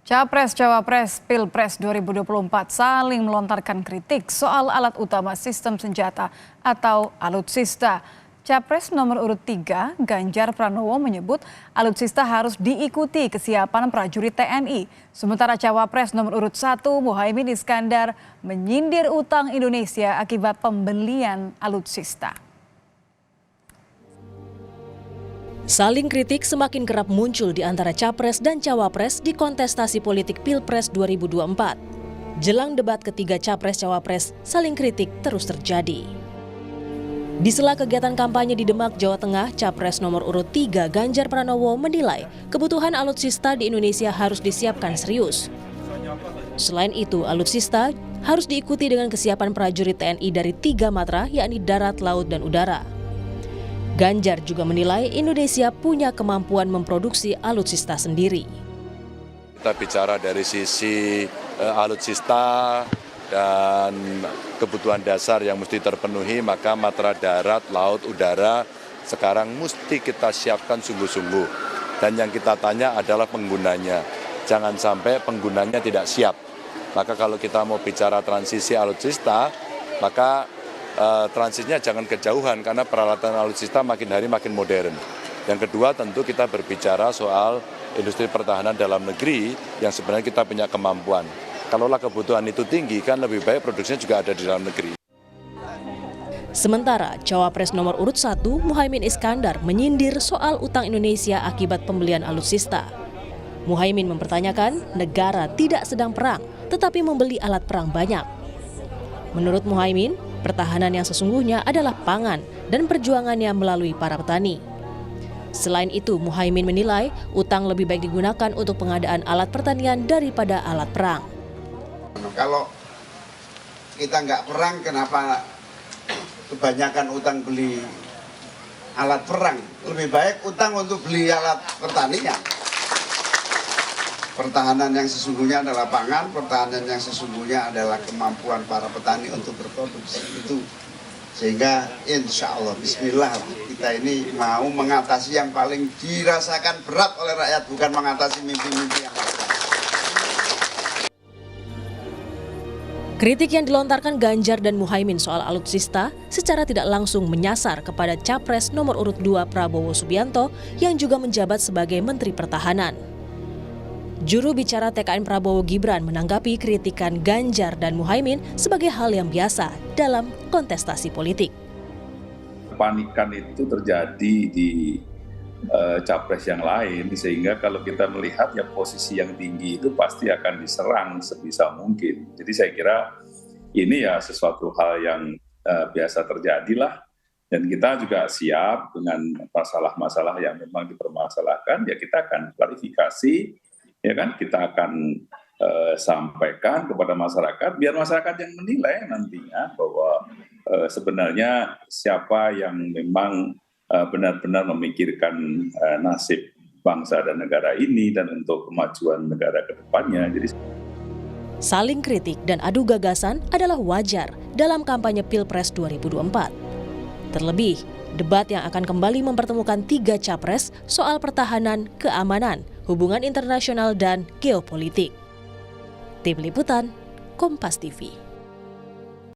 Capres-Cawapres Pilpres 2024 saling melontarkan kritik soal alat utama sistem senjata atau alutsista. Capres nomor urut 3, Ganjar Pranowo menyebut alutsista harus diikuti kesiapan prajurit TNI. Sementara Cawapres nomor urut 1, Muhaimin Iskandar, menyindir utang Indonesia akibat pembelian alutsista. Saling kritik semakin kerap muncul di antara Capres dan Cawapres di kontestasi politik Pilpres 2024. Jelang debat ketiga Capres-Cawapres, saling kritik terus terjadi. Di sela kegiatan kampanye di Demak, Jawa Tengah, Capres nomor urut 3 Ganjar Pranowo menilai kebutuhan alutsista di Indonesia harus disiapkan serius. Selain itu, alutsista harus diikuti dengan kesiapan prajurit TNI dari 3 matra, yakni darat, laut, dan udara. Ganjar juga menilai Indonesia punya kemampuan memproduksi alutsista sendiri. Kita bicara dari sisi alutsista dan kebutuhan dasar yang mesti terpenuhi, maka matra darat, laut, udara sekarang mesti kita siapkan sungguh-sungguh. Dan yang kita tanya adalah penggunanya. Jangan sampai penggunanya tidak siap. Maka kalau kita mau bicara transisi alutsista, maka transisinya jangan kejauhan karena peralatan alutsista makin hari makin modern. Yang kedua tentu kita berbicara soal industri pertahanan dalam negeri yang sebenarnya kita punya kemampuan. Kalaulah kebutuhan itu tinggi kan lebih baik produksinya juga ada di dalam negeri. Sementara Cawapres nomor urut 1 Muhaimin Iskandar menyindir soal utang Indonesia akibat pembelian alutsista. Muhaimin mempertanyakan negara tidak sedang perang tetapi membeli alat perang banyak. Menurut Muhaimin, pertahanan yang sesungguhnya adalah pangan dan perjuangannya melalui para petani. Selain itu, Muhaimin menilai utang lebih baik digunakan untuk pengadaan alat pertanian daripada alat perang. Kalau kita nggak perang, kenapa kebanyakan utang beli alat perang? Lebih baik utang untuk beli alat pertanian. Pertahanan yang sesungguhnya adalah pangan, pertahanan yang sesungguhnya adalah kemampuan para petani untuk berproduksi. Itu sehingga insya Allah, bismillah, kita ini mau mengatasi yang paling dirasakan berat oleh rakyat, bukan mengatasi mimpi-mimpi yang berat. Kritik yang dilontarkan Ganjar dan Muhaimin soal alutsista secara tidak langsung menyasar kepada Capres nomor urut 2 Prabowo Subianto yang juga menjabat sebagai Menteri Pertahanan. Juru bicara TKN Prabowo Gibran menanggapi kritikan Ganjar dan Muhaimin sebagai hal yang biasa dalam kontestasi politik. Kepanikan itu terjadi di capres yang lain, sehingga kalau kita melihat ya posisi yang tinggi itu pasti akan diserang sebisa mungkin. Jadi saya kira ini ya sesuatu hal yang biasa terjadilah, dan kita juga siap dengan masalah-masalah yang memang dipermasalahkan, ya kita akan klarifikasi. Ya kan, kita akan sampaikan kepada masyarakat biar masyarakat yang menilai nantinya bahwa sebenarnya siapa yang memang benar-benar memikirkan nasib bangsa dan negara ini dan untuk kemajuan negara ke depannya. Jadi saling kritik dan adu gagasan adalah wajar dalam kampanye Pilpres 2024. Terlebih, debat yang akan kembali mempertemukan 3 capres soal pertahanan, keamanan, hubungan internasional, dan geopolitik. Tim Liputan, Kompas TV.